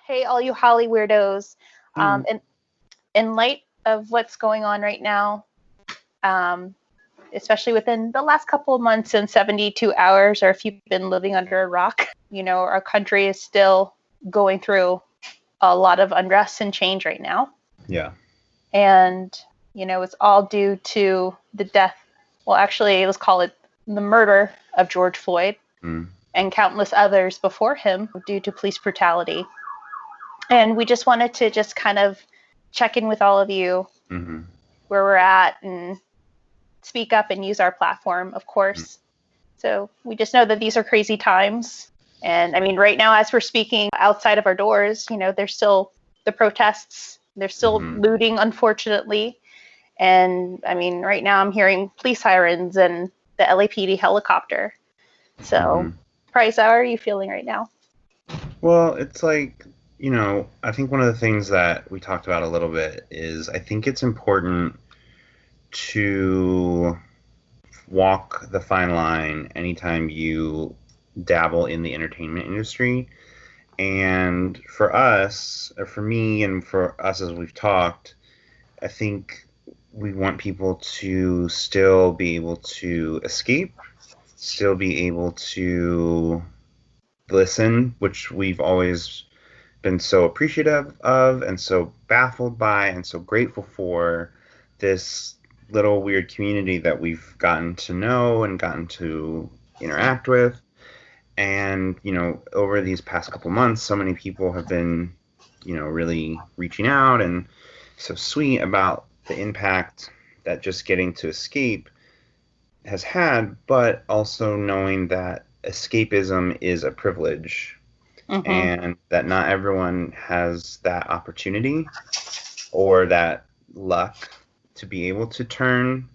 Hey, all you Holly weirdos. Mm. In light of what's going on right now, especially within the last couple of months and 72 hours, or if you've been living under a rock, our country is still going through a lot of unrest and change right now. Yeah. And, it's all due to the death. Well, actually, let's call it the murder of George Floyd and countless others before him due to police brutality. And we just wanted to just kind of check in with all of you where we're at and speak up and use our platform, of course. So we just know that these are crazy times. And I mean, right now, as we're speaking outside of our doors, there's still the protests. There's still looting, unfortunately. And I mean, right now I'm hearing police sirens and the LAPD helicopter. So, Price, how are you feeling right now? Well, it's like, I think one of the things that we talked about a little bit is I think it's important to walk the fine line anytime you dabble in the entertainment industry. And for us, or for me and for us as we've talked, I think we want people to still be able to escape, still be able to listen, which we've always been so appreciative of and so baffled by and so grateful for, this little weird community that we've gotten to know and gotten to interact with. And, over these past couple months, so many people have been, really reaching out and so sweet about the impact that just getting to escape has had, but also knowing that escapism is a privilege and that not everyone has that opportunity or that luck to be able to turn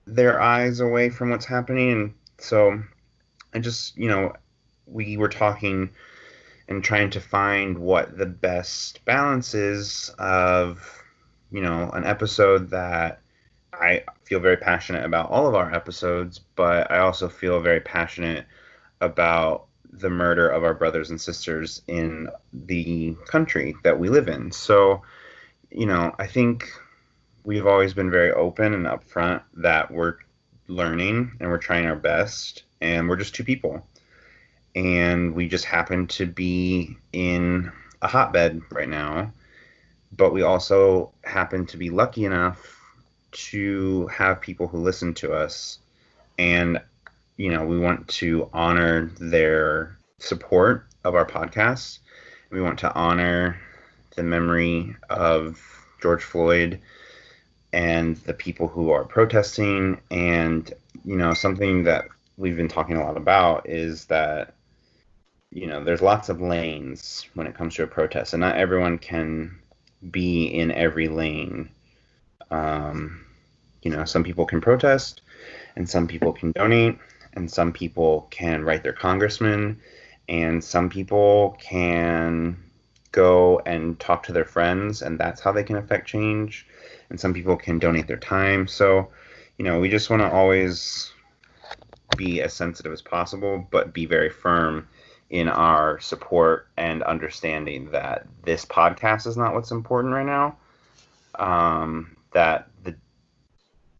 their eyes away from what's happening. And so I just, we were talking and trying to find what the best balance is of, an episode that I feel very passionate about all of our episodes, but I also feel very passionate about the murder of our brothers and sisters in the country that we live in. So, I think we've always been very open and upfront that we're learning and we're trying our best, and we're just two people. And we just happen to be in a hotbed right now, but we also happen to be lucky enough to have people who listen to us. And we want to honor their support of our podcast. We want to honor the memory of George Floyd and the people who are protesting. And, something that we've been talking a lot about is that, there's lots of lanes when it comes to a protest, and not everyone can be in every lane. Some people can protest, and some people can donate, and some people can write their congressman, and some people can go and talk to their friends, and that's how they can affect change, and some people can donate their time. So, we just want to always be as sensitive as possible, but be very firm in our support and understanding that this podcast is not what's important right now. That the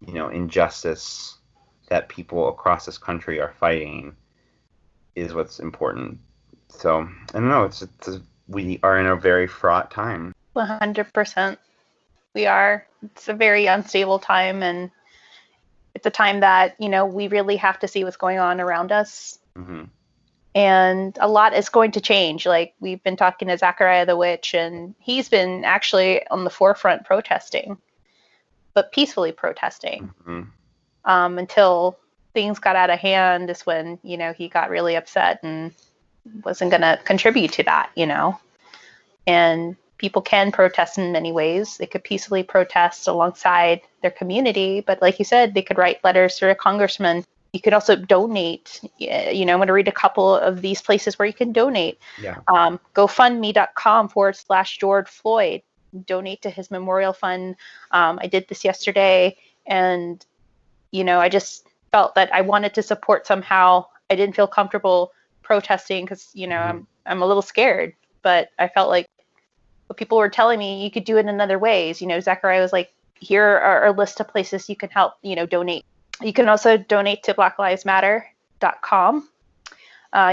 injustice that people across this country are fighting is what's important. So I don't know. We are in a very fraught time. 100%. We are. It's a very unstable time, and it's a time that we really have to see what's going on around us. And a lot is going to change. Like, we've been talking to Zachariah the Witch, and he's been actually on the forefront protesting, but peacefully protesting. Until things got out of hand is when, he got really upset and wasn't going to contribute to that, And people can protest in many ways. They could peacefully protest alongside their community, but like you said, they could write letters to a congressman. You could also donate. I'm going to read a couple of these places where you can donate. Yeah. GoFundMe.com/George Floyd. Donate to his memorial fund. I did this yesterday, and, I just felt that I wanted to support somehow. I didn't feel comfortable protesting because, I'm a little scared. but I felt like what people were telling me, you could do it in other ways. Zachariah was like, here are a list of places you can help, donate. You can also donate to blacklivesmatter.com.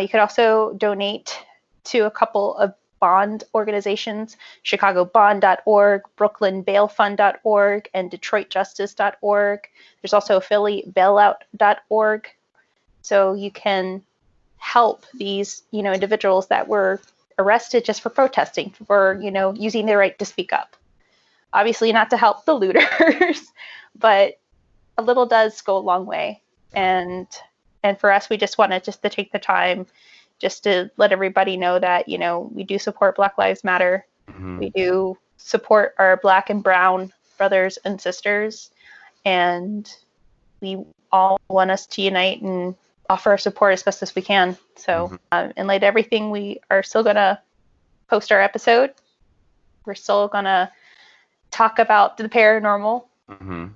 You could also donate to a couple of bond organizations, chicagobond.org, brooklynbailfund.org, and detroitjustice.org. There's also phillybailout.org. So you can help these, individuals that were arrested just for protesting, for, using their right to speak up. Obviously not to help the looters, but a little does go a long way. And for us, we just wanted to take the time just to let everybody know that, we do support Black Lives Matter. Mm-hmm. We do support our Black and Brown brothers and sisters. And we all want us to unite and offer our support as best as we can. So in light of everything, we are still going to post our episode. We're still going to talk about the paranormal. Mm-hmm.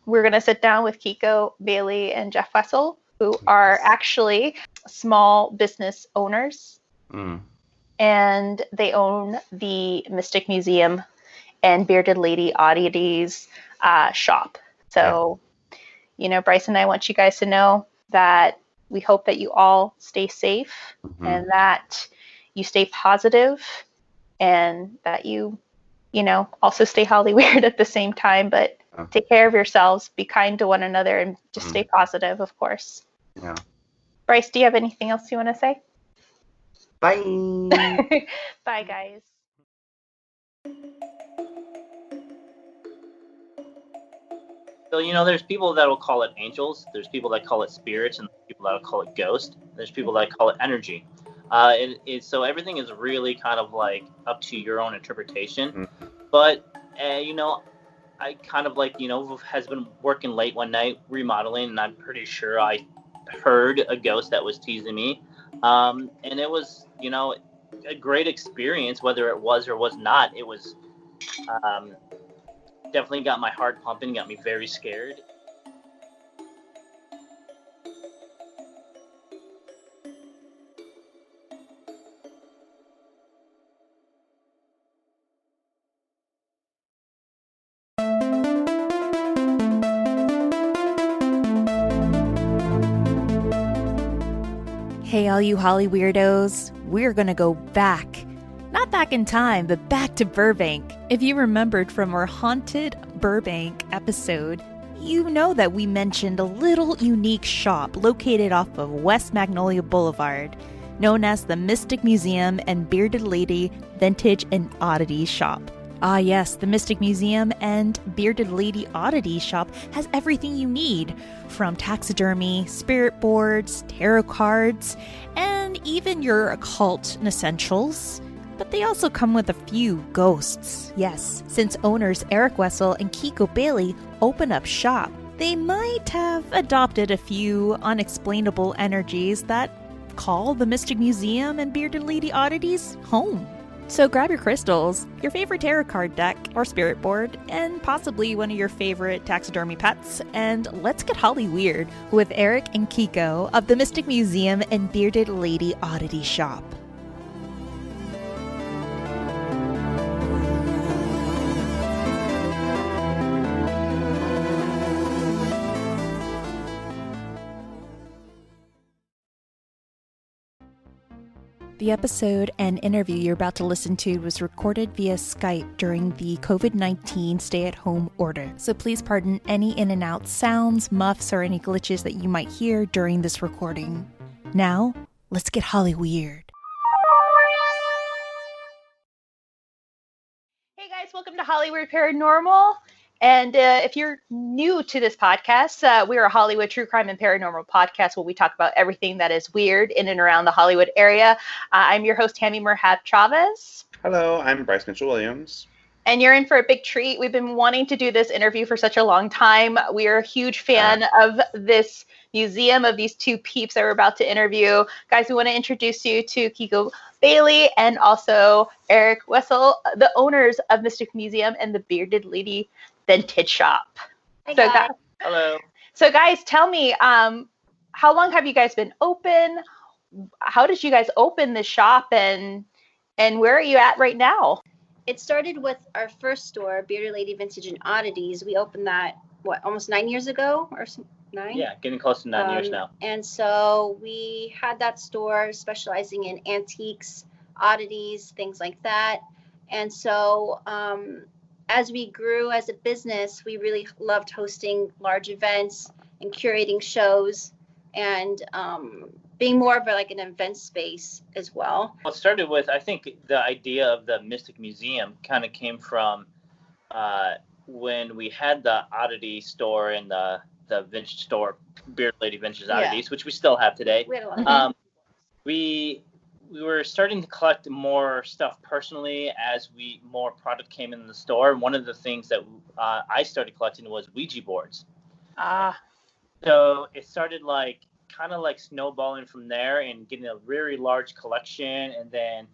We're going to sit down with Kiko, Bailey, and Jeff Wessel, who are actually small business owners. And they own the Mystic Museum and Bearded Lady Oddities shop. So, Bryce and I want you guys to know that we hope that you all stay safe and that you stay positive and that you, also stay Hollyweird at the same time, but take care of yourselves, be kind to one another, and just stay positive, of course. Yeah. Bryce, do you have anything else you want to say? Bye. Bye, guys. So, there's people that will call it angels. There's people that call it spirits, and people that will call it ghost. There's people that call it energy. So everything is really kind of like up to your own interpretation. But, I kind of has been working late one night remodeling, and I'm pretty sure I heard a ghost that was teasing me. And it was, a great experience, whether it was or was not. It was definitely got my heart pumping, got me very scared. Hey, all you Holly weirdos, we're gonna go back. Not back in time, but back to Burbank. If you remembered from our Haunted Burbank episode, you know that we mentioned a little unique shop located off of West Magnolia Boulevard, known as the Mystic Museum and Bearded Lady Vintage and Oddities Shop. Ah yes, the Mystic Museum and Bearded Lady Oddities Shop has everything you need, from taxidermy, spirit boards, tarot cards, and even your occult essentials. But they also come with a few ghosts. Yes, since owners Erick Wessel and Kiko Bailey open up shop, they might have adopted a few unexplainable energies that call the Mystic Museum and Bearded Lady Oddities home. So grab your crystals, your favorite tarot card deck or spirit board, and possibly one of your favorite taxidermy pets, and let's get Hollyweird with Erick and Kiko of the Mystic Museum and Bearded Lady Oddity Shop. The episode and interview you're about to listen to was recorded via Skype during the COVID-19 stay-at-home order, so please pardon any in and out sounds, muffs, or any glitches that you might hear during this recording. Now, let's get Hollyweird. Hey guys, welcome to Hollyweird Paranormal. And if you're new to this podcast, we're a Hollywood true crime and paranormal podcast where we talk about everything that is weird in and around the Hollywood area. I'm your host, Tammy Merhab Chavez. Hello, I'm Bryce Mitchell-Williams. And you're in for a big treat. We've been wanting to do this interview for such a long time. We are a huge fan of this museum, of these two peeps that we're about to interview. Guys, we want to introduce you to Kiko Bailey and also Erick Wessel, the owners of Mystic Museum and the Bearded Lady Vintage Shop. Hi, guys. Hello. So guys, tell me, how long have you guys been open? How did you guys open the shop? And And where are you at right now? It started with our first store, Bearded Lady Vintage and Oddities. We opened that, almost 9 years ago or 9? Yeah, getting close to 9 years now. And so we had that store specializing in antiques, oddities, things like that. And so as we grew as a business, we really loved hosting large events and curating shows and being more of an event space as well. Well, it started with, I think the idea of the Mystic Museum kind of came from when we had the oddity store and the vintage store, Bearded Lady Vintage Oddities, which we still have today. We had a lot. We were starting to collect more stuff personally as more product came in the store. And one of the things that I started collecting was Ouija boards. So it started kind of snowballing from there and getting a very large collection, and then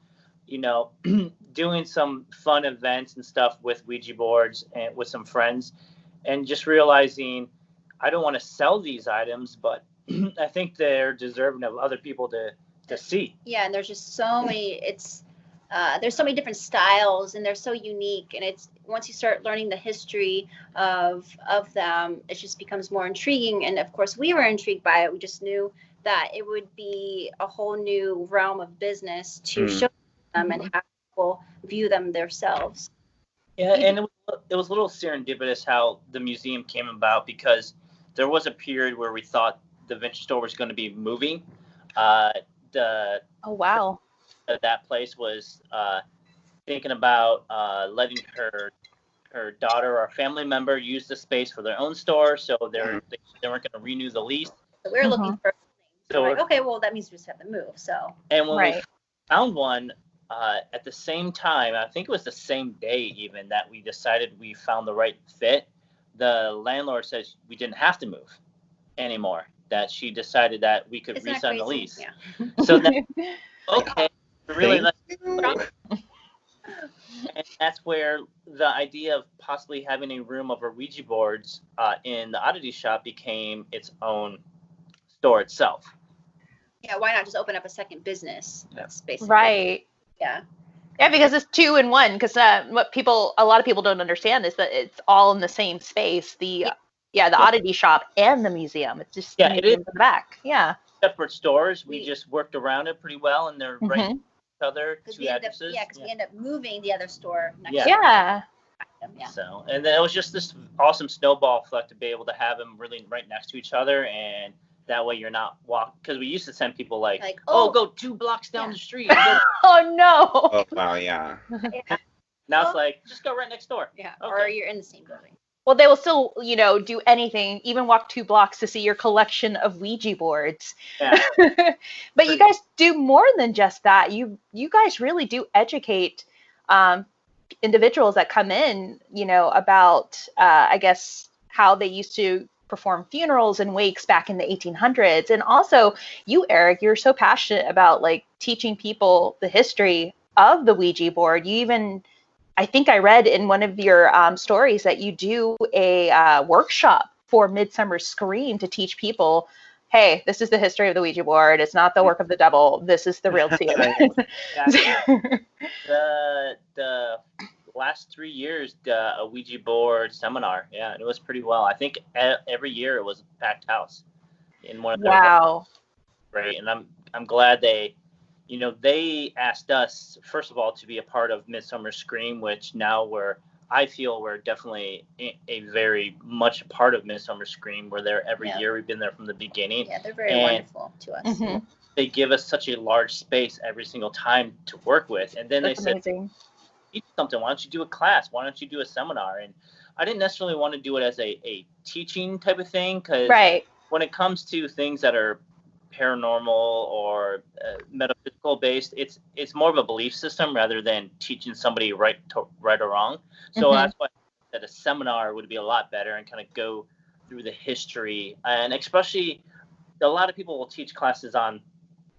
doing some fun events and stuff with Ouija boards and with some friends, and just realizing I don't want to sell these items, but I think they're deserving of other people to see. Yeah, and there's just so many. There's so many different styles, and they're so unique. And it's once you start learning the history of them, it just becomes more intriguing. And of course, we were intrigued by it. We just knew that it would be a whole new realm of business to show them and have people view them themselves. Yeah, and it was a little serendipitous how the museum came about, because there was a period where we thought the vintage store was going to be moving. Oh wow! That place was thinking about letting her daughter or family member use the space for their own store, so they weren't going to renew the lease. So we were looking for things. So okay, well that means we just have to move. So and when we found one at the same time, I think it was the same day even, that we decided we found the right fit. The landlord said we didn't have to move anymore, that she decided that we could re-sign the lease. Yeah. So then, okay, really, and that's where the idea of possibly having a room of Ouija boards in the oddity shop became its own store itself. Yeah, why not just open up a second business? That's basically right. Yeah. Yeah, because it's 2 in 1. Because what a lot of people don't understand is that it's all in the same space. The oddity shop and the museum. It's just it is in the back. Yeah. Separate stores. We just worked around it pretty well, and they're right next to each other. 2 addresses. Because we end up moving the other store next to yeah. So, and then it was just this awesome snowball effect to be able to have them really right next to each other, and that way you're not walking, because we used to send people go 2 blocks down the street. Oh no. Oh wow, yeah. Now it's just go right next door. Yeah, okay. Or you're in the same building. Well, they will still, do anything, even walk 2 blocks to see your collection of Ouija boards. Yeah. But you guys do more than just that. You guys really do educate individuals that come in, about, I guess, how they used to perform funerals and wakes back in the 1800s. And also, you, Erick, you're so passionate about teaching people the history of the Ouija board. You even, I think I read in one of your stories that you do a workshop for Midsummer Scream to teach people, hey, this is the history of the Ouija board. It's not the work of the devil. This is the real deal. The last 3 years, a Ouija board seminar. Yeah, it was pretty well. I think every year it was a packed house in one of their wow. Right, and I'm glad they asked us, first of all, to be a part of Midsummer Scream, which now I feel we're definitely a very much a part of Midsummer Scream. We're there every year. We've been there from the beginning. Yeah, they're very wonderful to us. Mm-hmm. They give us such a large space every single time to work with. And then That's they amazing. said, teach something. Why don't you do a class? Why don't you do a seminar? And I didn't necessarily want to do it as a teaching type of thing, because when it comes to things that are paranormal or metaphysical based, it's more of a belief system rather than teaching somebody right or wrong. So that's why that a seminar would be a lot better and kind of go through the history. And especially a lot of people will teach classes on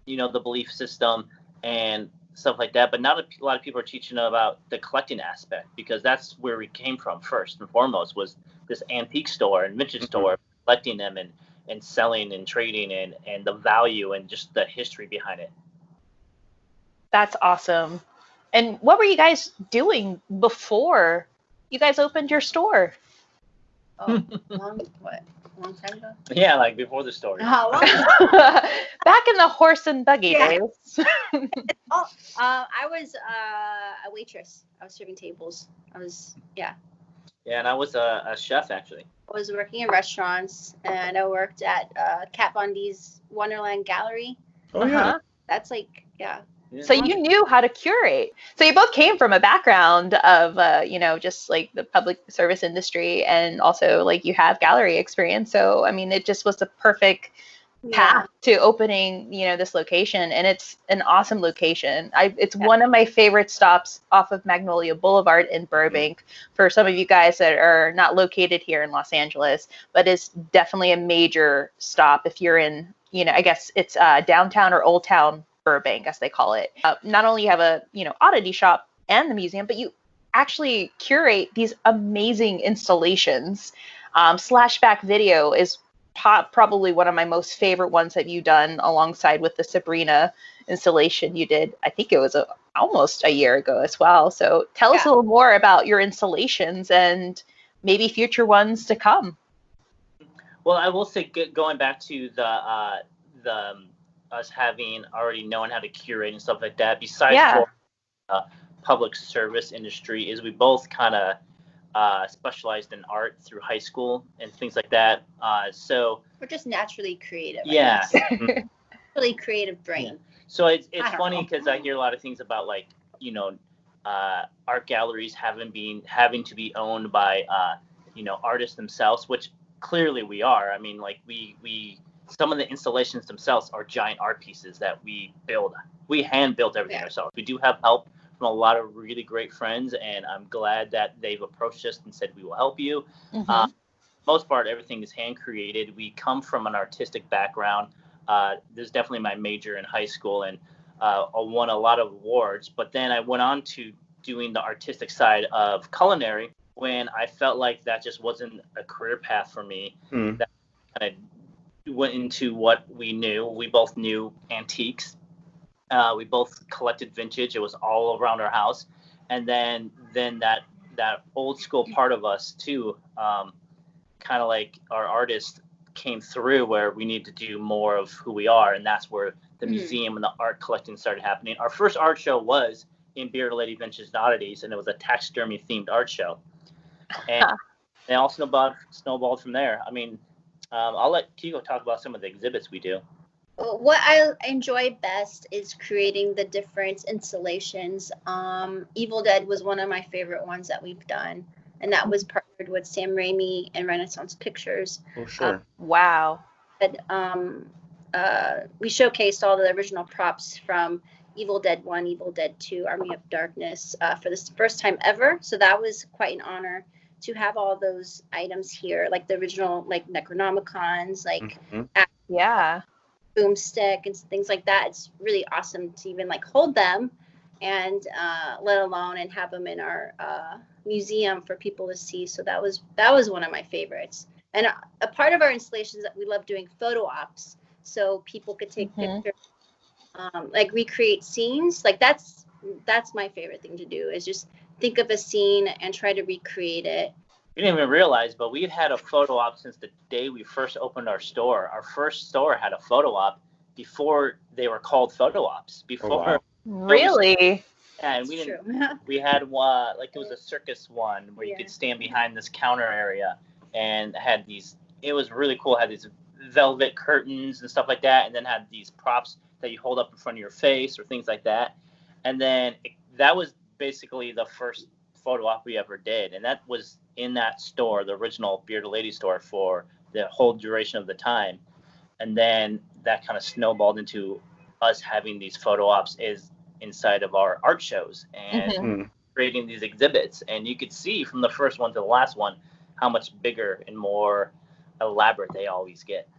the belief system and stuff like that, but not a lot of people are teaching about the collecting aspect, because that's where we came from first and foremost, was this antique store and vintage store, collecting them and selling and trading and the value and just the history behind it. That's awesome. And what were you guys doing before you guys opened your store? Oh, long time ago? Yeah, like before the story. How long? Back in the horse and buggy days. I was a waitress. I was serving tables. Yeah, and I was a chef, actually. I was working in restaurants, and I worked at Kat Von D's Wonderland Gallery. Oh, yeah. That's like, yeah. So you knew how to curate. So you both came from a background of, just like the public service industry, and also like you have gallery experience. So, I mean, it just was the perfect path to opening, this location. And it's an awesome location. It's one of my favorite stops off of Magnolia Boulevard in Burbank. For some of you guys that are not located here in Los Angeles, but it's definitely a major stop if you're in, I guess it's downtown or Old Town Burbank, as they call it. Not only you have a oddity shop and the museum, but you actually curate these amazing installations. Slashback video is probably one of my most favorite ones that you've done, alongside with the Sabrina installation you did. I think it was almost a year ago as well. So tell us a little more about your installations and maybe future ones to come. Well, I will say, going back to the us having already known how to curate and stuff like that, besides for public service industry, is we both kind of specialized in art through high school and things like that. So we're just naturally creative. Yeah. Really creative brain. Yeah. So it's funny because I hear a lot of things about, like, art galleries having to be owned by artists themselves, which clearly we are. I mean, like, we some of the installations themselves are giant art pieces that we build. We hand built everything ourselves. We do have help from a lot of really great friends, and I'm glad that they've approached us and said, we will help you. Most part, everything is hand created. We come from an artistic background. There's definitely my major in high school, and I won a lot of awards, but then I went on to doing the artistic side of culinary when I felt like that just wasn't a career path for me. That kind of went into what we knew. We both knew antiques. We both collected vintage. It was all around our house. And then that old school part of us too, kind of like our artist came through, where we need to do more of who we are. And that's where the museum and the art collecting started happening. Our first art show was in Bearded Lady Vintage and Oddities, and it was a taxidermy themed art show. And it all snowballed from there. I mean, I'll let Kiko talk about some of the exhibits we do. What I enjoy best is creating the different installations. Evil Dead was one of my favorite ones that we've done, and that was partnered with Sam Raimi and Renaissance Pictures. Oh, sure. Wow. But, we showcased all the original props from Evil Dead 1, Evil Dead 2, Army of Darkness for the first time ever. So that was quite an honor to have all those items here, like the original, like Necronomicons, like boomstick and things like that. It's really awesome to even like hold them, and let alone and have them in our museum for people to see. So that was one of my favorites. And a part of our installations that we love doing photo ops, so people could take pictures, like recreate scenes. Like that's my favorite thing to do, is just think of a scene and try to recreate it. We didn't even realize, but we've had a photo op since the day we first opened our store. Our first store had a photo op before they were called photo ops. Really? Yeah, and we had one, like, it was a circus one where you could stand behind this counter area, and had these, it was really cool. It had these velvet curtains and stuff like that, and then had these props that you hold up in front of your face or things like that. And then that was basically the first photo op we ever did, and that was in that store, the original Bearded Lady store, for the whole duration of the time. And then that kind of snowballed into us having these photo ops inside of our art shows and creating these exhibits. And you could see from the first one to the last one how much bigger and more elaborate they always get.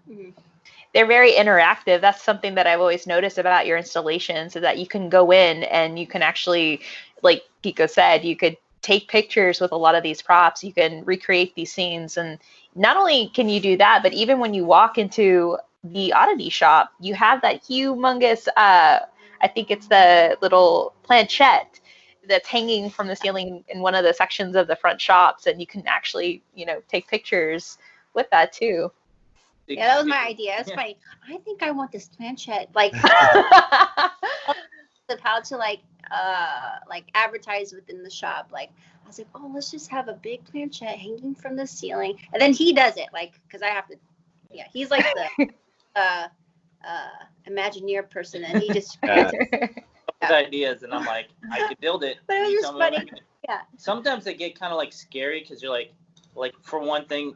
They're very interactive. That's something that I've always noticed about your installations, is that you can go in and you can actually, like Kiko said, you could take pictures with a lot of these props. You can recreate these scenes. And not only can you do that, but even when you walk into the oddity shop, you have that humongous, I think it's the little planchette that's hanging from the ceiling in one of the sections of the front shops, and you can actually, take pictures with that too. Yeah, that was my idea. It's funny. I think I want this planchette, like of how to like advertise within the shop. Like I was like, oh, let's just have a big planchette hanging from the ceiling, and then he does it, like, because I have to. Yeah, he's like the Imagineer person, and he just ideas, and I'm like, I could build it. But it was just funny. Yeah. Sometimes they get kind of like scary because you're like for one thing,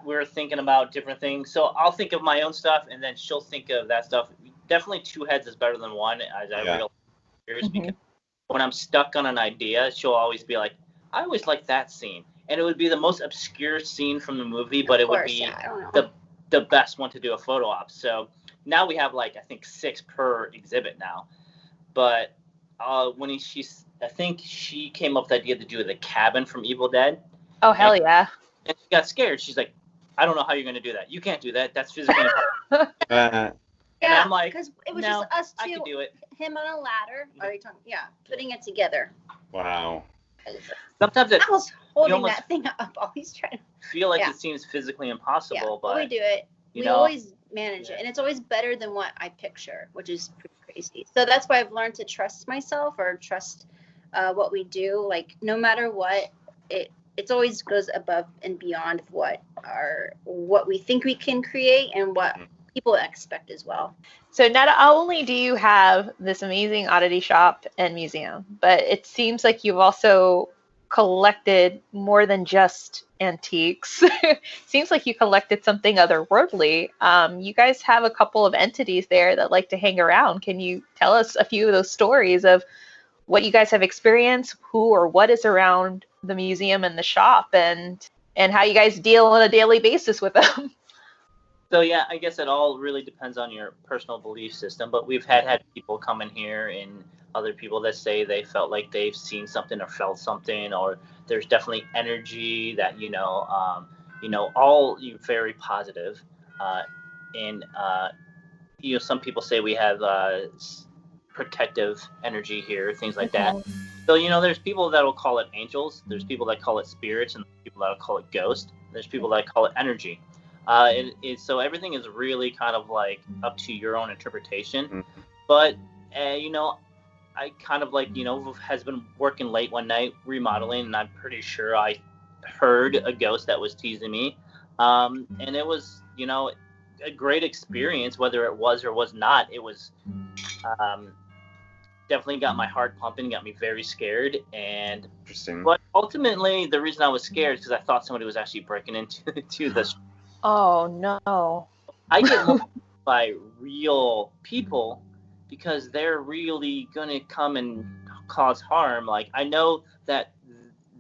we're thinking about different things. So I'll think of my own stuff, and then she'll think of that stuff. Definitely two heads is better than one, as I realize. Because when I'm stuck on an idea, she'll always be like, I always like that scene. And it would be the most obscure scene from the movie, but it would be the best one to do a photo op. So now we have I think 6 per exhibit now. But I think she came up with the idea to do the cabin from Evil Dead. Oh, hell yeah. And she got scared. She's like, I don't know how you're going to do that. You can't do that. That's physically impossible. And I'm like, because it was just us two. I can do it. Him on a ladder. Are you talking? Yeah, putting it together. Wow. Sometimes I was holding that thing up, always trying to feel like it seems physically impossible, but we do it. We always manage it, and it's always better than what I picture, which is pretty crazy. So that's why I've learned to trust myself, or trust what we do. Like, no matter what, it always goes above and beyond what we think we can create and what people expect as well. So not only do you have this amazing oddity shop and museum, but it seems like you've also collected more than just antiques. Seems like you collected something otherworldly. You guys have a couple of entities there that like to hang around. Can you tell us a few of those stories of what you guys have experienced, who or what is around the museum and the shop, and how you guys deal on a daily basis with them? So yeah, I guess it all really depends on your personal belief system, but we've had people come in here, and other people that say they felt like they've seen something or felt something, or there's definitely energy that, all very positive. And some people say we have protective energy here, things like that. So, there's people that will call it angels. There's people that call it spirits, and people that will call it ghost. There's people that call it energy. So everything is really kind of like up to your own interpretation. But, I kind of has been working late one night remodeling, and I'm pretty sure I heard a ghost that was teasing me. And it was, a great experience, whether it was or was not. It was definitely got my heart pumping, got me very scared. And interesting. But ultimately, the reason I was scared is because I thought somebody was actually breaking into the. Oh no! I get moved by real people because they're really gonna come and cause harm. Like, I know that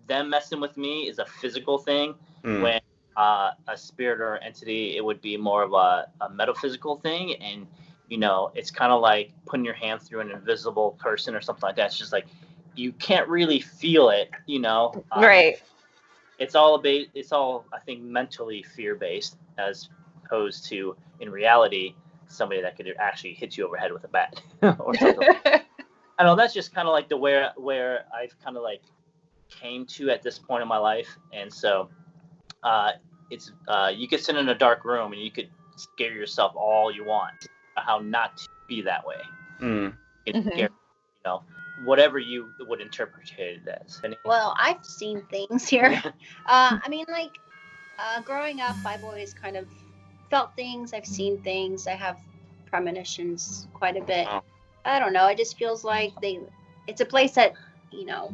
them messing with me is a physical thing. When a spirit or entity, it would be more of a metaphysical thing. And it's kind of like putting your hand through an invisible person or something like that. It's just like you can't really feel it. Right. It's all I think mentally fear-based, as opposed to in reality somebody that could actually hit you over the head with a bat or something. I know that's just kind of like where I've kind of like came to at this point in my life. And so it's you could sit in a dark room and you could scare yourself all you want. How not to be that way. Scare, whatever you would interpret it as. Well, I've seen things here. Growing up, I've always kind of felt things. I've seen things. I have premonitions quite a bit. I don't know. It just feels like it's a place that,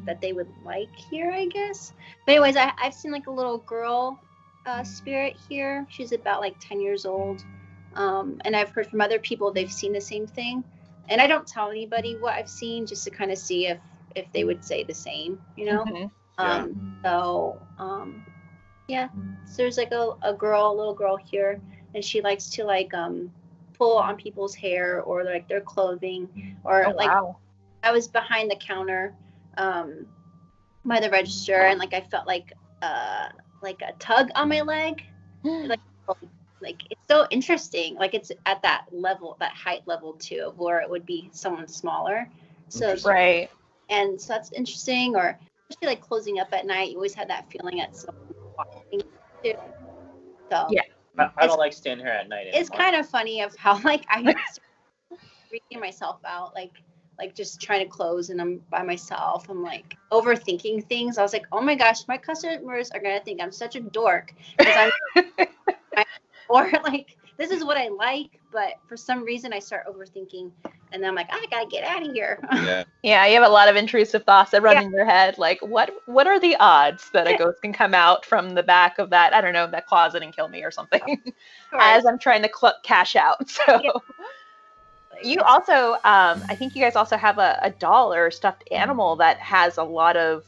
that they would like here, I guess. But anyways, I've seen like a little girl spirit here. She's about like 10 years old. And I've heard from other people they've seen the same thing. And I don't tell anybody what I've seen, just to kind of see if they would say the same, So there's like a little girl here, and she likes to like pull on people's hair or like their clothing, or wow. I was behind the counter by the register, and like I felt like a tug on my leg. Like it's so interesting. Like it's at that level, that height level too, of where it would be someone smaller. So right. And so that's interesting. Or especially like closing up at night, you always have that feeling that someone's watching too. So Yeah. I don't like staying here at night anymore. it's kind of funny of how like I freaking myself out, like just trying to close and I'm by myself. I'm like overthinking things. I was like, oh my gosh, my customers are gonna think I'm such a dork because I'm or like this is what I like, but for some reason I start overthinking and then I'm like, I gotta get out of here. Yeah. Yeah, you have a lot of intrusive thoughts that run in your head. Like, what are the odds that a ghost can come out from the back of that, I don't know, that closet and kill me or something as I'm trying to cash out. So you also, I think you guys also have a doll or a stuffed animal that has a lot of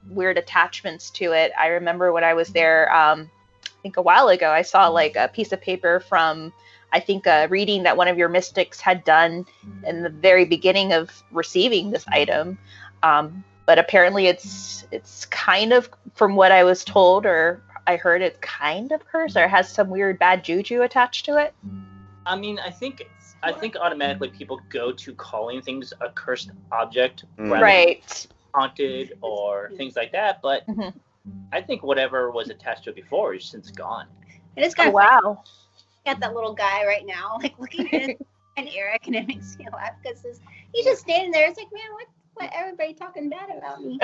weird attachments to it. I remember when I was there, I think a while ago, I saw like a piece of paper from, I think, a reading that one of your mystics had done in the very beginning of receiving this item. But apparently it's kind of, from what I was told or I heard, it's kind of cursed or has some weird bad juju attached to it. I mean, I think automatically people go to calling things a cursed object rather than haunted or things like that. But I think whatever was attached to it before is since gone. It is kind of wow. At that little guy right now, like looking at and Erick, and it makes me laugh because he's just standing there. It's like, man, what everybody talking bad about me?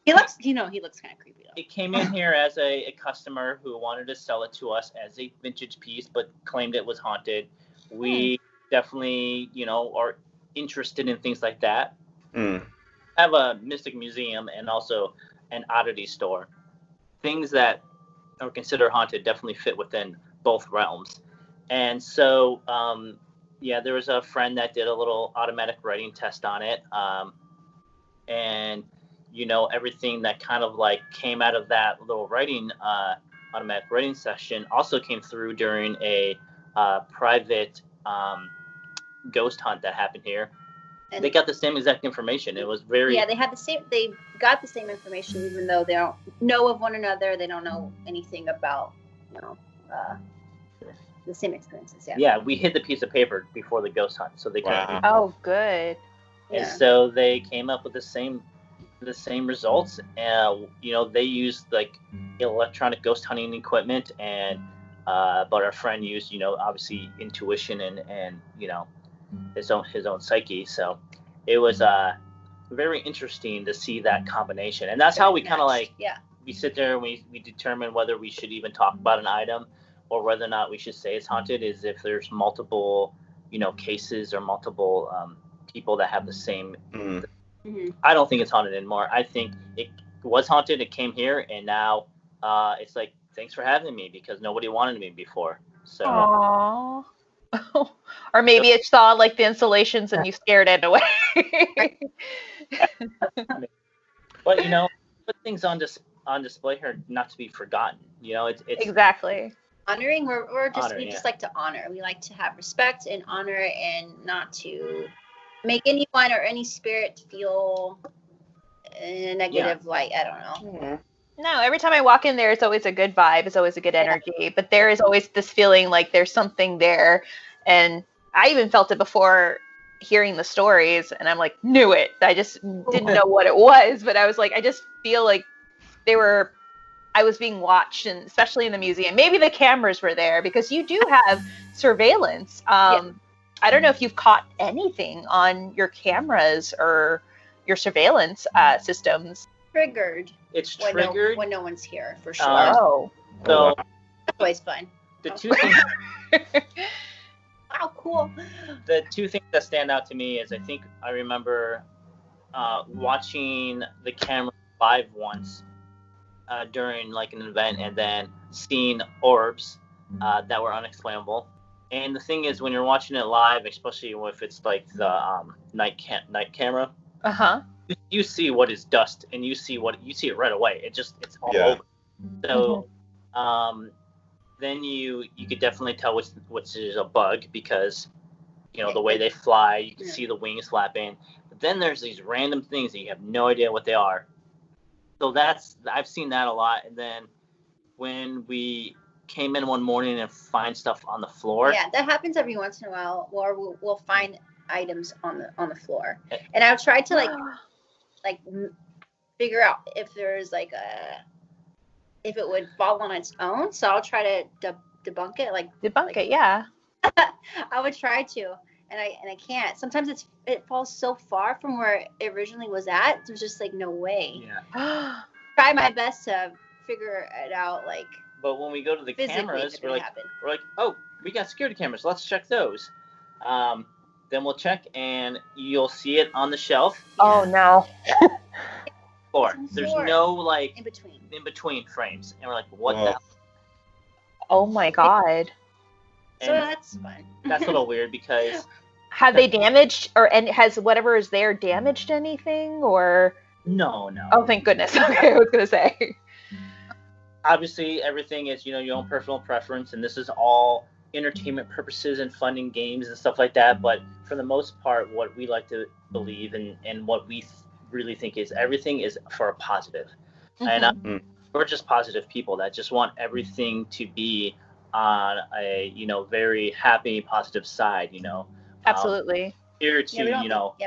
He looks kind of creepy though. It came in here as a customer who wanted to sell it to us as a vintage piece, but claimed it was haunted. We definitely, are interested in things like that. I have a mystic museum and also an oddity store. Things that are considered haunted definitely fit within both realms. And so, there was a friend that did a little automatic writing test on it. And, everything that kind of like came out of that little writing, automatic writing session also came through during a private ghost hunt that happened here. And they got the same exact information. It was very... Yeah, they got the same information, even though they don't know of one another. They don't know anything about, the same experiences. Yeah, we hid the piece of paper before the ghost hunt, so they could. Wow. Oh, good. And so they came up with the same results. They used like electronic ghost hunting equipment, and but our friend used, obviously intuition and his own psyche. So it was very interesting to see that combination, and that's how we kind of we sit there and we determine whether we should even talk about an item or whether or not we should say it's haunted. Is if there's multiple cases or multiple people that have the same. I don't think it's haunted anymore. I think it was haunted. It came here, and now it's like, thanks for having me, because nobody wanted me before. So. Aww. Or maybe it saw like the installations and you scared it away. But put things on display here not to be forgotten. It's exactly honoring. We just like to honor. We like to have respect and honor, and not to make anyone or any spirit feel in a negative light. I don't know. No, every time I walk in there, it's always a good vibe. It's always a good energy. But there is always this feeling like there's something there. And I even felt it before hearing the stories. And I'm like, knew it. I just didn't know what it was. But I was like, I just feel like I was being watched, and especially in the museum. Maybe the cameras were there because you do have surveillance. I don't know if you've caught anything on your cameras or your surveillance systems. Triggered. It's triggered when no one's here, for sure. So that's always fun. The two things. Wow, cool. The two things that stand out to me is I remember watching the camera live once during like an event, and then seeing orbs that were unexplainable. And the thing is, when you're watching it live, especially if it's like the night camera, you see what is dust, and you see it right away. It's all over. So then you could definitely tell which is a bug, because the way they fly, you can see the wings flapping. But then there's these random things that you have no idea what they are. So I've seen that a lot. And then when we came in one morning and find stuff on the floor. Yeah, that happens every once in a while. Or we'll find items on the floor, and I'll try to like figure out if there's like if it would fall on its own. So I'll try to debunk it. Yeah. I would try to, and I can't. Sometimes it falls so far from where it originally was at. There's just like no way. Yeah. Try my best to figure it out, like. But when we go to the cameras, we're like, happen. oh, we got security cameras. Let's check those. Then we'll check, and you'll see it on the shelf. Oh no. There's no like in between frames, and we're like, what the hell? Oh my god. So that's fun. That's a little weird because have they damaged and has whatever is there damaged anything or? No. Oh, thank goodness. Okay, I was gonna say. Obviously, everything is your own personal preference, and this is all entertainment purposes and fun and games and stuff like that. But for the most part, what we like to believe and what we really think is everything is for a positive. And we're just positive people that just want everything to be on a very happy, positive side. Absolutely. Here to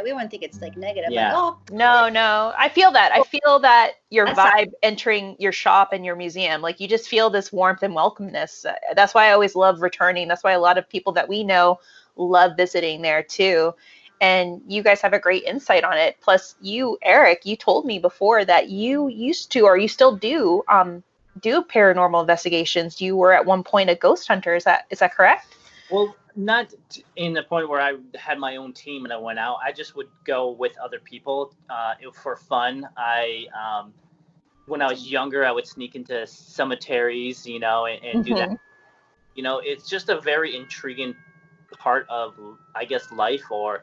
we wouldn't think it's like negative. Yeah. Like, No. I feel that your vibe entering your shop and your museum, like you just feel this warmth and welcomeness. That's why I always love returning. That's why a lot of people that we know love visiting there too. And you guys have a great insight on it. Plus you, Erick, you told me before that you used to, or you still do paranormal investigations. You were at one point a ghost hunter. Is that correct? Well, not in the point where I had my own team and I went out. I just would go with other people for fun. When I was younger, I would sneak into cemeteries, and do that. It's just a very intriguing part of, I guess, life or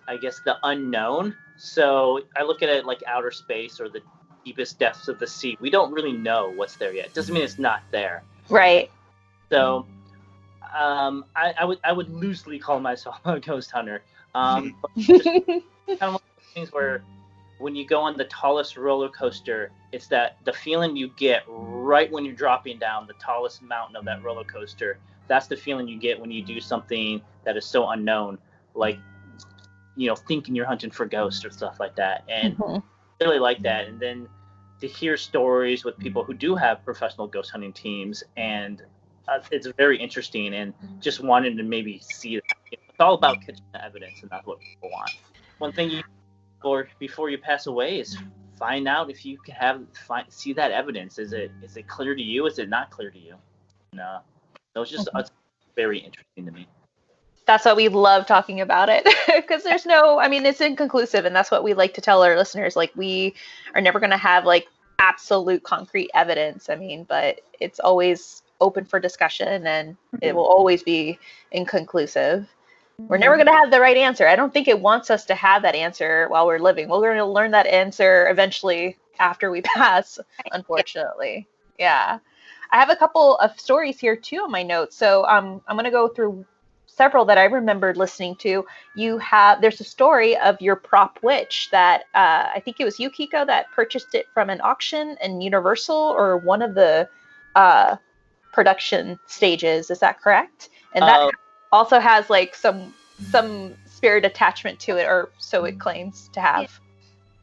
I guess the unknown. So I look at it like outer space or the deepest depths of the sea. We don't really know what's there yet. Doesn't mean it's not there. Right. So I would loosely call myself a ghost hunter. But just kind of one of those things where when you go on the tallest roller coaster, it's that the feeling you get right when you're dropping down the tallest mountain of that roller coaster. That's the feeling you get when you do something that is so unknown, like thinking you're hunting for ghosts or stuff like that. And I really like that. And then to hear stories with people who do have professional ghost hunting teams, and it's very interesting, and just wanted to maybe see that. It's all about catching the evidence, and that's what people want. One thing before you pass away is find out if you can see that evidence. Is it clear to you? Is it not clear to you? No. So it's very interesting to me. That's why we love talking about it, because it's inconclusive, and that's what we like to tell our listeners. Like, we are never going to have like absolute concrete evidence. But it's always open for discussion, and it will always be inconclusive. We're never going to have the right answer. I don't think it wants us to have that answer while we're living. We're going to learn that answer eventually after we pass, unfortunately. Yeah. I have a couple of stories here too on my notes. So I'm going to go through several that I remembered listening to. There's a story of your prop witch that I think it was you, Kiko, that purchased it from an auction in Universal or one of the production stages. Is that correct? And that also has like some spirit attachment to it, or so it claims to have.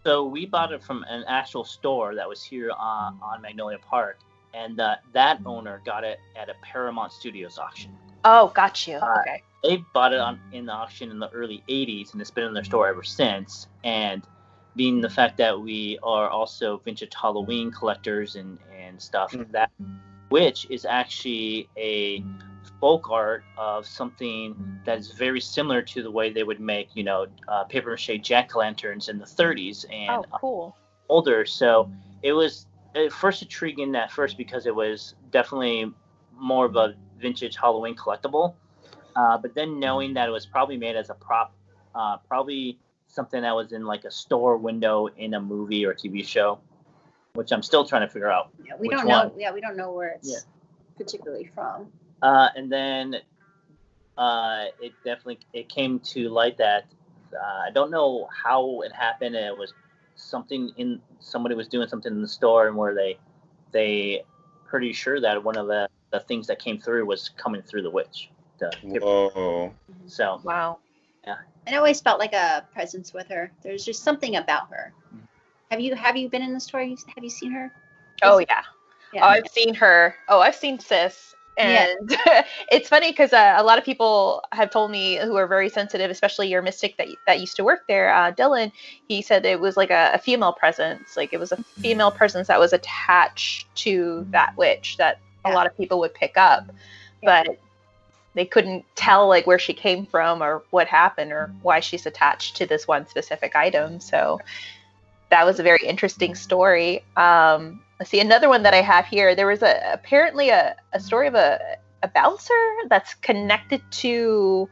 So we bought it from an actual store that was here on Magnolia Park, and that owner got it at a Paramount Studios auction. Oh, got you. Okay. They bought it in the auction in the early 80s, and it's been in their store ever since. And being the fact that we are also vintage Halloween collectors and stuff, that witch is actually a folk art of something that is very similar to the way they would make, paper mache jack-o'-lanterns in the 30s and cool. Older. So it was first intriguing at first because it was definitely more of a vintage Halloween collectible. But then knowing that it was probably made as a prop, probably something that was in like a store window in a movie or TV show, which I'm still trying to figure out. Yeah, we don't know. Yeah, we don't know where it's particularly from. And then it came to light that I don't know how it happened. It was somebody was doing something in the store, and where they pretty sure that one of the things that came through was coming through the witch. Whoa. So wow. Yeah. And I always felt like a presence with her. There's just something about her. Have you been in the store? Have you seen her? Oh yeah. Yeah. Oh, I've seen her. Oh, I've seen Sis. And it's funny because a lot of people have told me who are very sensitive, especially your mystic that used to work there, Dylan. He said it was like a female presence, like it was a female presence that was attached to that witch that a lot of people would pick up, but they couldn't tell like where she came from or what happened or why she's attached to this one specific item. So that was a very interesting story. Let's see, another one that I have here. There was apparently a story of a bouncer that's connected to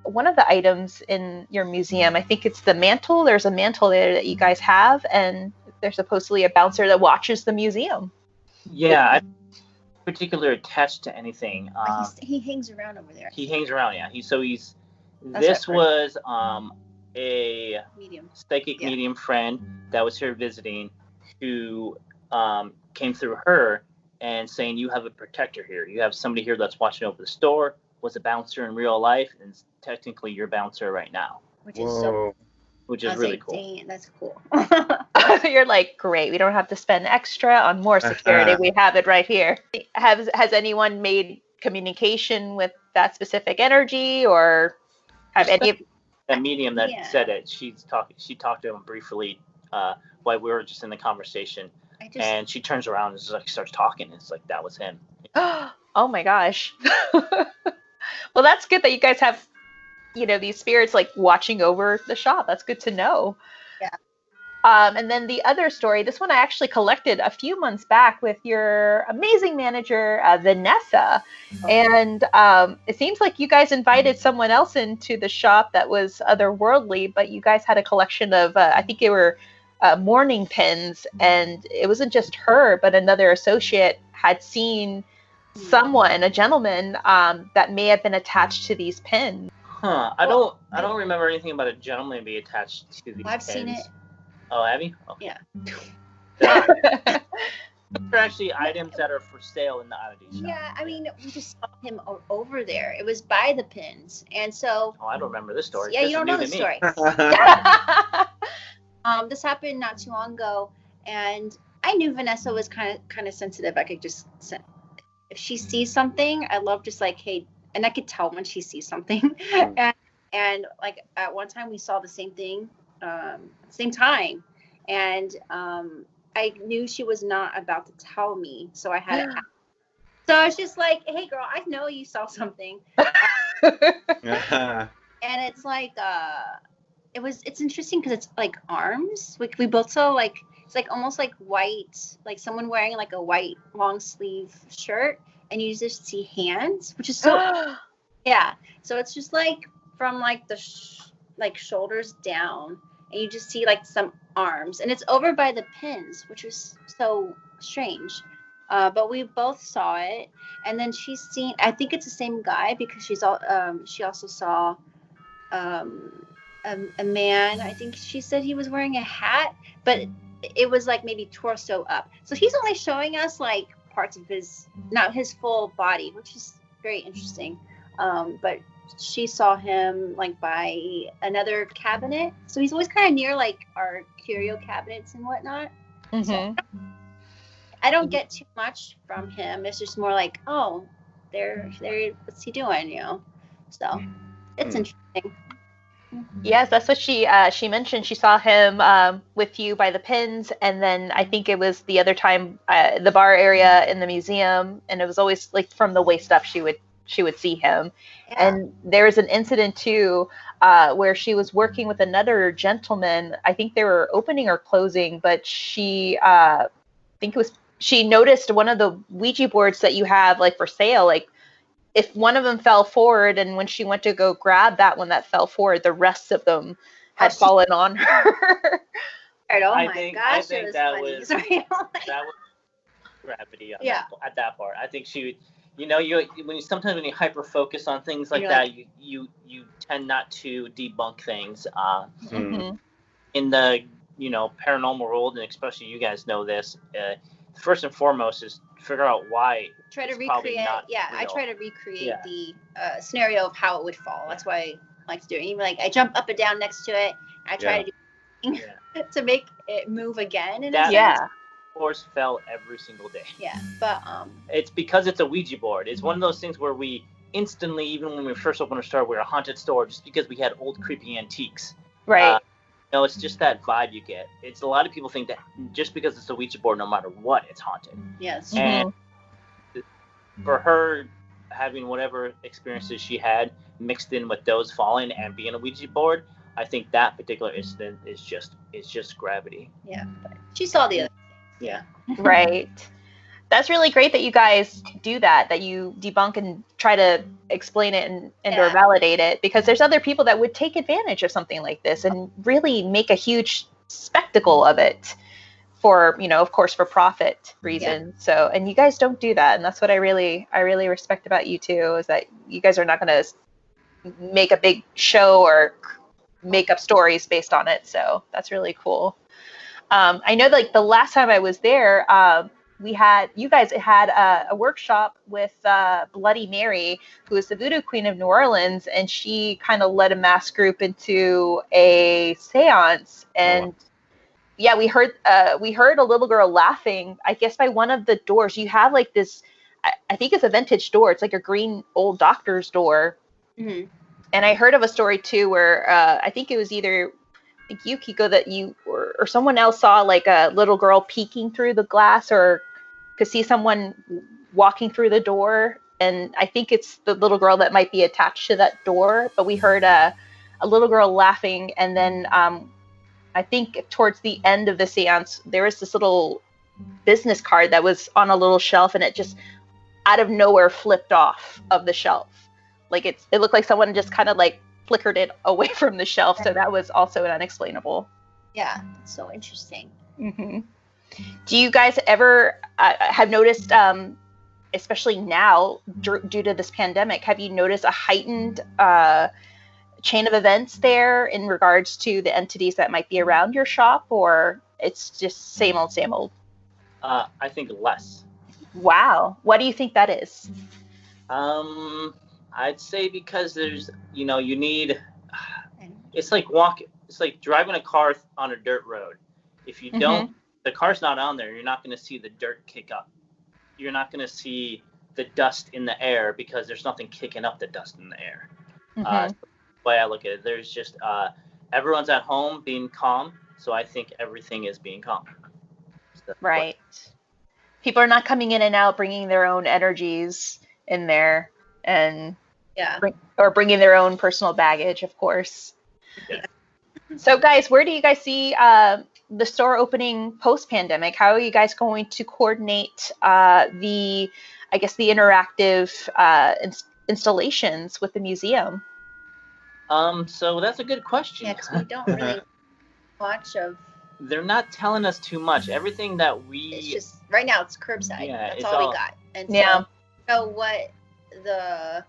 one of the items in your museum. I think it's the mantle. There's a mantle there that you guys have, and there's supposedly a bouncer that watches the museum. Yeah, I'm particularly attached to anything. He hangs around over there. He hangs around, yeah. This was a psychic medium friend that was here visiting, who came through her and saying, you have a protector here. You have somebody here that's watching over the store, was a bouncer in real life, and technically your bouncer right now. Which is really cool. Dang, that's cool. You're like, great, we don't have to spend extra on more security. We have it right here. Has anyone made communication with that specific energy, or have any of that medium that said it? She talked to him briefly while we were just in the conversation, and she turns around and just like starts talking. It's like that was him. Oh my gosh. Well, that's good that you guys have, these spirits like watching over the shop. That's good to know. Yeah. And then the other story, this one I actually collected a few months back with your amazing manager, Vanessa. And it seems like you guys invited someone else into the shop that was otherworldly, but you guys had a collection of, I think they were mourning pins. And it wasn't just her, but another associate had seen someone, a gentleman, that may have been attached to these pins. Huh. I don't remember anything about a gentleman being attached to these pins. I've seen it. Oh, have you? Oh. Yeah. There are actually items that are for sale in the Oddities shop. Yeah, I mean, we just saw him over there. It was by the pins, and so. Oh, I don't remember this story. Yeah, you don't know the story. This happened not too long ago, and I knew Vanessa was kind of sensitive. I could just, if she sees something, I love just like, hey, and I could tell when she sees something, and like at one time we saw the same thing. Same time, and I knew she was not about to tell me, so I had it. So I was just like, "Hey, girl, I know you saw something," and it's like, it's interesting because it's like arms. We both saw like it's like almost like white, like someone wearing like a white long sleeve shirt, and you just see hands, which is so yeah. So it's just like from like the shoulders down. And you just see like some arms, and it's over by the pins, which was so strange. But we both saw it, and then she's seen. I think it's the same guy because she also saw a man. I think she said he was wearing a hat, but it was like maybe torso up. So he's only showing us like parts of not his full body, which is very interesting. But she saw him like by another cabinet, so he's always kind of near like our curio cabinets and whatnot. Mm-hmm. So I don't get too much from him. It's just more like, oh, there, what's he doing, So it's interesting. Yes, that's what she mentioned. She saw him with you by the pins, and then I think it was the other time the bar area in the museum, and it was always like from the waist up she would see him. Yeah. And there was an incident too where she was working with another gentleman. I think they were opening or closing, but she noticed one of the Ouija boards that you have like for sale, like if one of them fell forward, and when she went to go grab that one that fell forward, the rest of them had fallen on her. Oh my gosh, I think that was gravity at that part. I think she would. Sometimes when you hyper focus on things like that, you tend not to debunk things. In the paranormal world, and especially you guys know this. First and foremost is figure out why. Try to it's probably recreate. not Yeah, I real. try to recreate Yeah. the scenario of how it would fall. That's why I like to do it. Even like I jump up and down next to it. And I try to do to make it move again. In a sense. Yeah. Doors fell every single day. Yeah, but it's because it's a Ouija board. It's one of those things where we instantly, even when we first opened our store, we were a haunted store just because we had old creepy antiques. Right. No, it's just that vibe you get. It's a lot of people think that just because it's a Ouija board, no matter what, it's haunted. Yes. And for her having whatever experiences she had mixed in with those falling and being a Ouija board, I think that particular incident is just gravity. Yeah, but she saw the other. Yeah. Right. That's really great that you guys do that you debunk and try to explain it and or validate it, because there's other people that would take advantage of something like this and really make a huge spectacle of it for, of course, for profit reasons. Yeah. So, and you guys don't do that. And that's what I really respect about you too, is that you guys are not going to make a big show or make up stories based on it. So that's really cool. I know like the last time I was there, you guys had a workshop with Bloody Mary, who is the voodoo queen of New Orleans, and she kind of led a mass group into a seance. And yeah, we heard a little girl laughing, I guess, by one of the doors. You have like this, I think it's a vintage door. It's like a green old doctor's door. Mm-hmm. And I heard of a story too where I think it was either you, Kiko, that you or someone else saw like a little girl peeking through the glass, or could see someone walking through the door. And I think it's the little girl that might be attached to that door. But we heard a little girl laughing. And then I think towards the end of the seance, there was this little business card that was on a little shelf, and it just out of nowhere flipped off of the shelf. Like it looked like someone just kind of like flickered it away from the shelf. So that was also unexplainable. Yeah, that's so interesting. Mm-hmm. Do you guys ever have noticed, especially now due to this pandemic, have you noticed a heightened chain of events there in regards to the entities that might be around your shop, or it's just same old, same old? I think less. Wow. What do you think that is? I'd say because there's, you need, it's like driving a car on a dirt road. If you don't, the car's not on there, you're not going to see the dirt kick up. You're not going to see the dust in the air because there's nothing kicking up the dust in the air. The way I look at it, there's just, everyone's at home being calm. So I think everything is being calm. So, right. People are not coming in and out, bringing their own energies in there. And bringing their own personal baggage, of course. Yeah. So, guys, where do you guys see the store opening post-pandemic? How are you guys going to coordinate the interactive installations with the museum? So that's a good question. Yeah, because we don't really watch of. They're not telling us too much. Everything that it's just right now it's curbside. Yeah, that's all we got. And so what the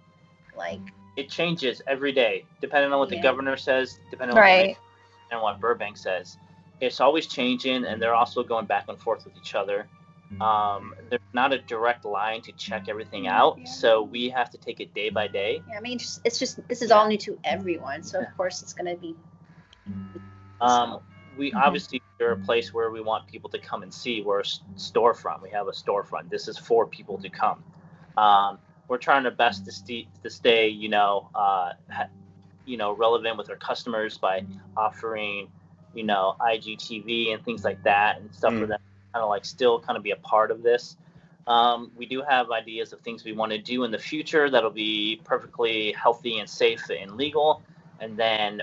it changes every day depending on what the governor says, depending on what Burbank says. It's always changing, and they're also going back and forth with each other. There's not a direct line to check everything out, so we have to take it day by day. Yeah, I mean, it's just this is all new to everyone, so of course it's going to be. We obviously are a place where we want people to come and see. We're a storefront. We have a storefront. This is for people to come. We're trying our best to stay, relevant with our customers by offering, IGTV and things like that and stuff for them kind of like still kind of be a part of this. We do have ideas of things we want to do in the future that'll be perfectly healthy and safe and legal. And then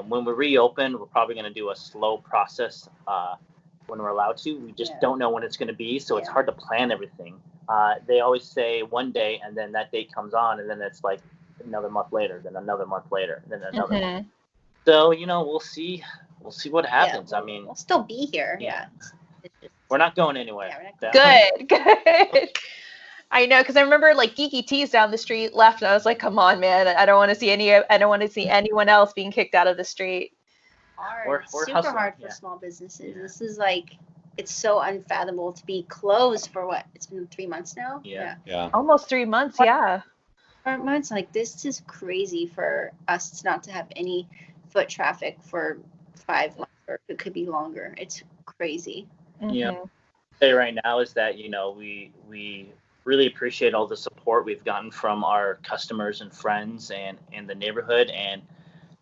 when we reopen, we're probably going to do a slow process when we're allowed to. We just don't know when it's going to be, so it's hard to plan everything. They always say one day, and then that date comes on, and then it's like another month later, then another month later, then another month. So, we'll see. We'll see what happens. I mean, we'll still be here. Yeah. We're not going anywhere. Good. I know, because I remember like Geeky Tees down the street left, and I was like, "Come on, man! I don't want to see anyone else being kicked out of the street." We're super hard for small businesses. This is like it's so unfathomable to be closed for what? It's been 3 months now. Yeah. Almost 3 months. Yeah. 4 months. Like, this is crazy for us not to have any foot traffic for 5 months, or it could be longer. It's crazy. Yeah. Say right now is that, you know, we really appreciate all the support we've gotten from our customers and friends and in the neighborhood. And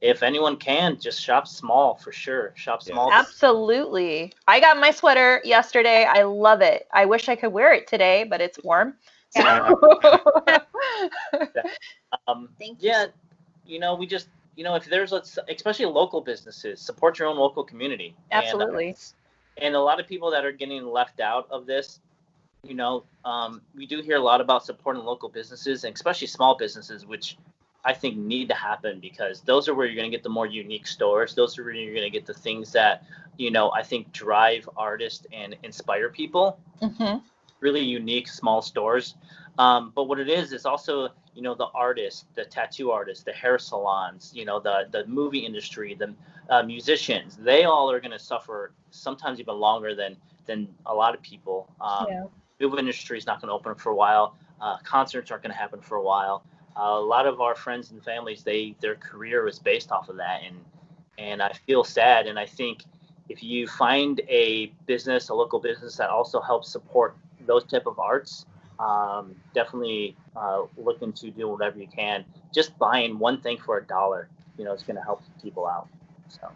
if anyone can, just shop small for sure. Shop small. Absolutely. I got my sweater yesterday. I love it. I wish I could wear it today, but it's warm. Yeah. Thank you. Yeah, you know, we just, you know, if there's, especially local businesses, support your own local community. Absolutely. And a lot of people that are getting left out of this, you know, we do hear a lot about supporting local businesses, and especially small businesses, which I think need to happen, because those are where you're going to get the more unique stores. Those are where you're going to get the things that, you know, I think drive artists and inspire people. Really unique small stores. But what it is also, you know, the artists, the tattoo artists, the hair salons, you know, the movie industry, the musicians, they all are going to suffer sometimes even longer than a lot of people. Movie industry is not going to open for a while. Concerts aren't going to happen for a while. A lot of our friends and families, their career was based off of that, and I feel sad. And I think if you find a local business that also helps support those type of arts, definitely look into doing whatever you can. Just buying one thing for $1, you know, it's going to help people out. So.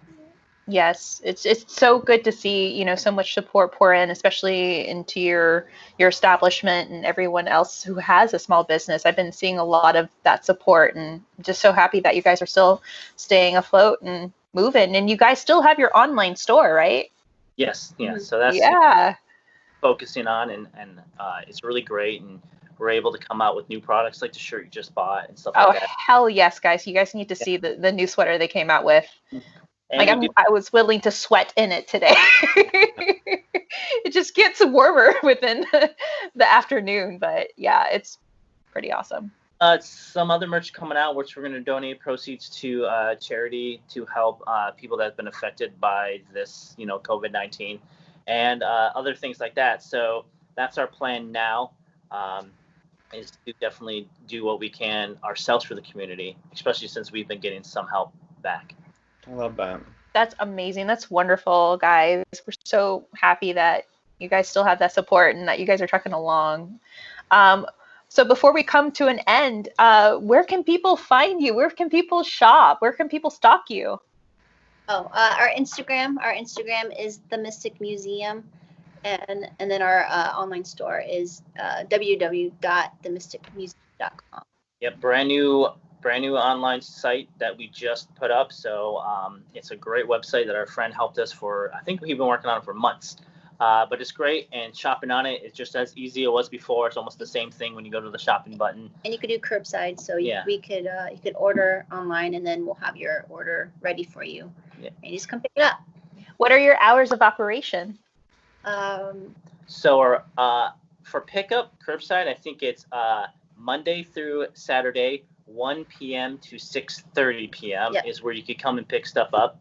Yes, it's so good to see, you know, so much support pour in, especially into your establishment and everyone else who has a small business. I've been seeing a lot of that support, and just so happy that you guys are still staying afloat and moving. And you guys still have your online store, right? Yes, yeah. So that's focusing on, and it's really great, and we're able to come out with new products like the shirt you just bought and stuff like that. Oh, hell yes, guys. You guys need to see the new sweater they came out with. Like, I was willing to sweat in it today. It just gets warmer within the afternoon, but yeah, it's pretty awesome. Some other merch coming out, which we're going to donate proceeds to charity to help people that have been affected by this, you know, COVID-19, and other things like that. So that's our plan now, is to definitely do what we can ourselves for the community, especially since we've been getting some help back. I love that. That's amazing. That's wonderful, guys. We're so happy that you guys still have that support and that you guys are trucking along. So before we come to an end, where can people find you? Where can people shop? Where can people stalk you? Oh, our Instagram is The Mystic Museum, and then our online store is www.themysticmuseum.com. Yep, brand new online site that we just put up. So it's a great website that our friend helped us for. I think we've been working on it for months, but it's great. And shopping on it, it's just as easy as it was before. It's almost the same thing when you go to the shopping button. And you could do curbside, so you could order online, and then we'll have your order ready for you. Yeah. And you just come pick it up. What are your hours of operation? So for pickup curbside, I think it's Monday through Saturday, 1 p.m. to 6:30 p.m. is where you could come and pick stuff up.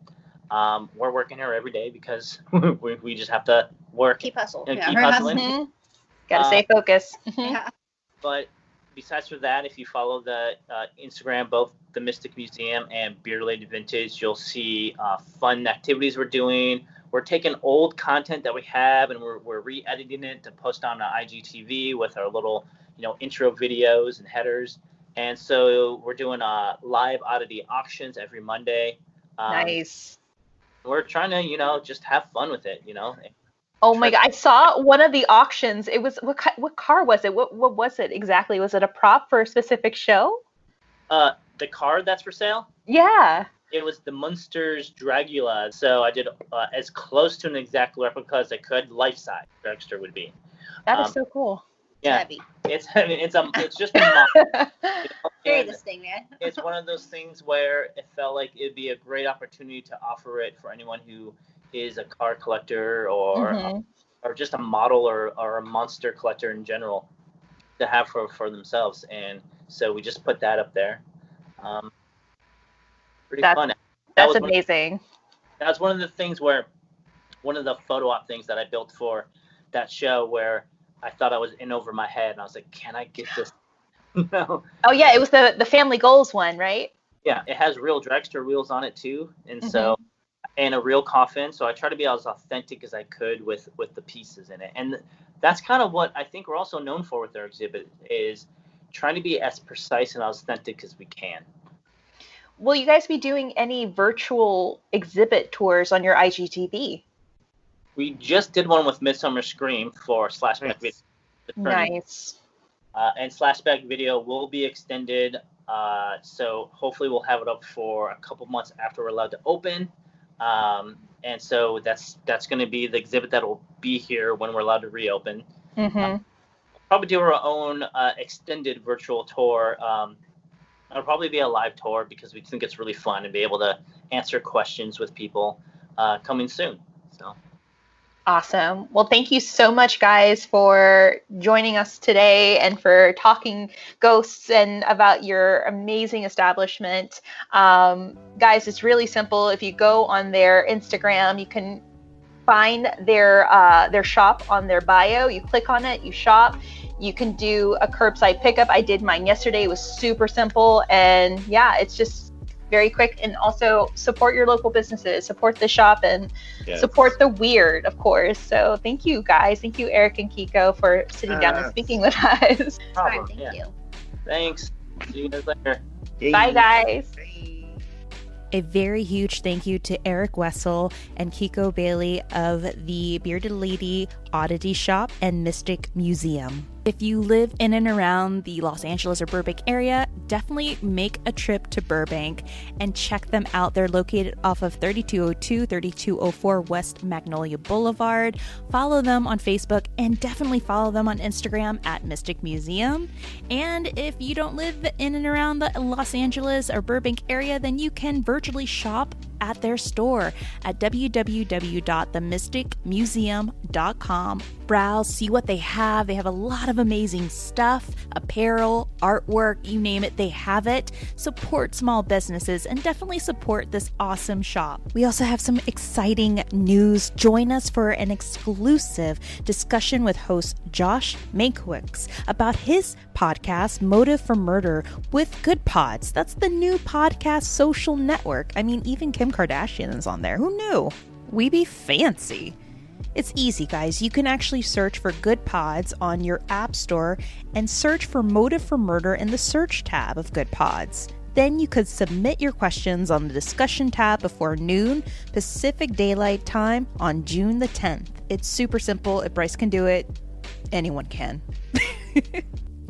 We're working here every day because we just have to work. Keep hustling. Keep hustling. Gotta stay focused. But besides for that, if you follow the Instagram, both the Mystic Museum and Beer Related Vintage, you'll see fun activities we're doing. We're taking old content that we have and we're re-editing it to post on IGTV with our little, you know, intro videos and headers. And so we're doing live oddity auctions every Monday. Nice. We're trying to, you know, just have fun with it, you know. Oh my God! I saw one of the auctions. It was what car was it? What was it exactly? Was it a prop for a specific show? The car that's for sale? Yeah. It was the Munsters Dragula. So I did as close to an exact replica as I could, life size. Extra would be. That is so cool. Yeah, heavy. It's just a model. Carry this thing, man. It's one of those things where it felt like it'd be a great opportunity to offer it for anyone who is a car collector or just a model or a monster collector in general to have for themselves. And so we just put that up there. Pretty fun. That's amazing. That's one of the things where one of the photo op things that I built for that show where I thought I was in over my head, and I was like, can I get this? Oh yeah, it was the family goals one, right? Yeah, it has real dragster wheels on it too, and so and a real coffin. So I try to be as authentic as I could with the pieces in it, and that's kind of what I think we're also known for with our exhibit, is trying to be as precise and authentic as we can. Will you guys be doing any virtual exhibit tours on your IGTV? We just did one with Midsummer Scream for Slashback Video. Nice. And Slashback Video will be extended, so hopefully we'll have it up for a couple months after we're allowed to open. And so that's going to be the exhibit that will be here when we're allowed to reopen. Mm-hmm. Probably do our own extended virtual tour. It'll probably be a live tour because we think it's really fun and be able to answer questions with people coming soon. So. Awesome. Well, thank you so much, guys, for joining us today and for talking ghosts and about your amazing establishment. Guys, it's really simple. If you go on their Instagram, you can find their shop on their bio. You click on it, you shop. You can do a curbside pickup. I did mine yesterday. It was super simple. And yeah, it's just very quick. And also support your local businesses, support the shop, and support the weird, of course. So thank you, guys. Thank you, Erick and Kiko, for sitting down and speaking with us. Thank you. Thanks. See you guys later. Bye, guys. A very huge thank you to Erick Wessel and Kiko Bailey of the Bearded Lady Oddity Shop and Mystic Museum. If you live in and around the Los Angeles or Burbank area, definitely make a trip to Burbank and check them out. They're located off of 3202, 3204 West Magnolia Boulevard. Follow them on Facebook and definitely follow them on Instagram at Mystic Museum. And if you don't live in and around the Los Angeles or Burbank area, then you can virtually shop at their store at www.themysticmuseum.com. Browse, see what they have. They have a lot of amazing stuff, apparel, artwork, you name it, they have it. Support small businesses and definitely support this awesome shop. We also have some exciting news. Join us for an exclusive discussion with host Josh Mankiewicz about his podcast, Motive for Murder, with Good Pods. That's the new podcast social network. I mean, even Kim Kardashian is on there. Who knew? We be fancy. It's easy, guys. You can actually search for Good Pods on your app store and search for Motive for Murder in the search tab of Good Pods. Then you could submit your questions on the discussion tab before noon Pacific Daylight Time on June the 10th. It's super simple. If Bryce can do it, anyone can.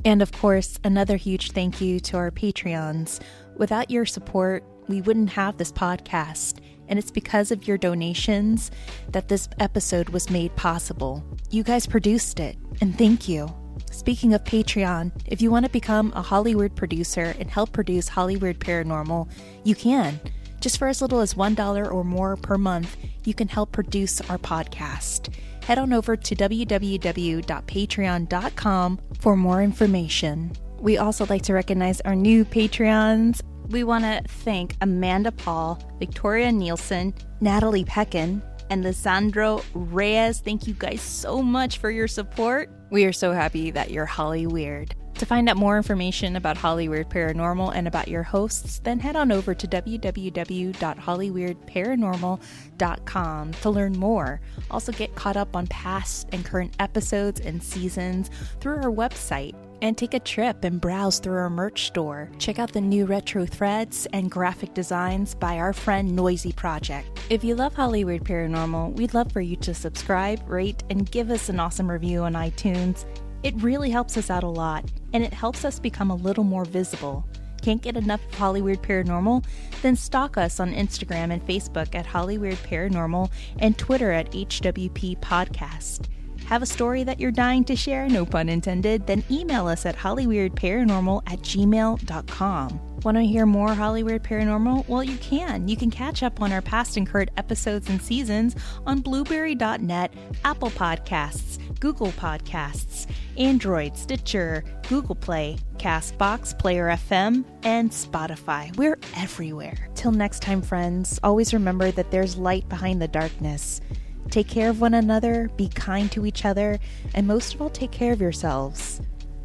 And of course, another huge thank you to our Patreons. Without your support, we wouldn't have this podcast. And it's because of your donations that this episode was made possible. You guys produced it, and thank you. Speaking of Patreon, if you want to become a Hollyweird producer and help produce Hollyweird Paranormal, you can. Just for as little as $1 or more per month, you can help produce our podcast. Head on over to www.patreon.com for more information. We also like to recognize our new Patreons. We want to thank Amanda Paul, Victoria Nielsen, Natalie Peckin, and Lisandro Reyes. Thank you guys so much for your support. We are so happy that you're Hollyweird. To find out more information about Hollyweird Paranormal and about your hosts, then head on over to www.hollyweirdparanormal.com to learn more. Also get caught up on past and current episodes and seasons through our website. And take a trip and browse through our merch store. Check out the new retro threads and graphic designs by our friend Noisy Project. If you love Hollyweird Paranormal, we'd love for you to subscribe, rate, and give us an awesome review on iTunes. It really helps us out a lot, and it helps us become a little more visible. Can't get enough of Hollyweird Paranormal? Then stalk us on Instagram and Facebook at Hollyweird Paranormal and Twitter at HWP Podcast. Have a story that you're dying to share, no pun intended, then email us at hollyweirdparanormal@gmail.com. Want to hear more Hollyweird Paranormal? Well, you can. You can catch up on our past and current episodes and seasons on Blueberry.net, Apple Podcasts, Google Podcasts, Android, Stitcher, Google Play, CastBox, Player FM, and Spotify. We're everywhere. Till next time, friends, always remember that there's light behind the darkness. Take care of one another, be kind to each other, and most of all, take care of yourselves.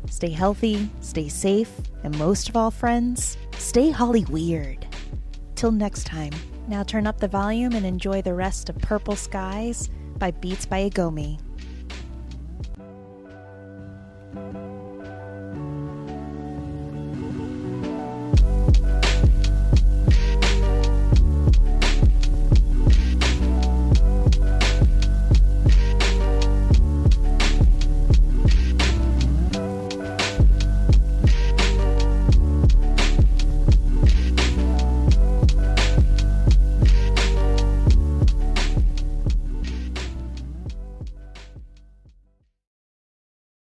Stay healthy, stay safe, and most of all, friends, stay Hollyweird. Till next time, now turn up the volume and enjoy the rest of Purple Skies by Beats by Agomi.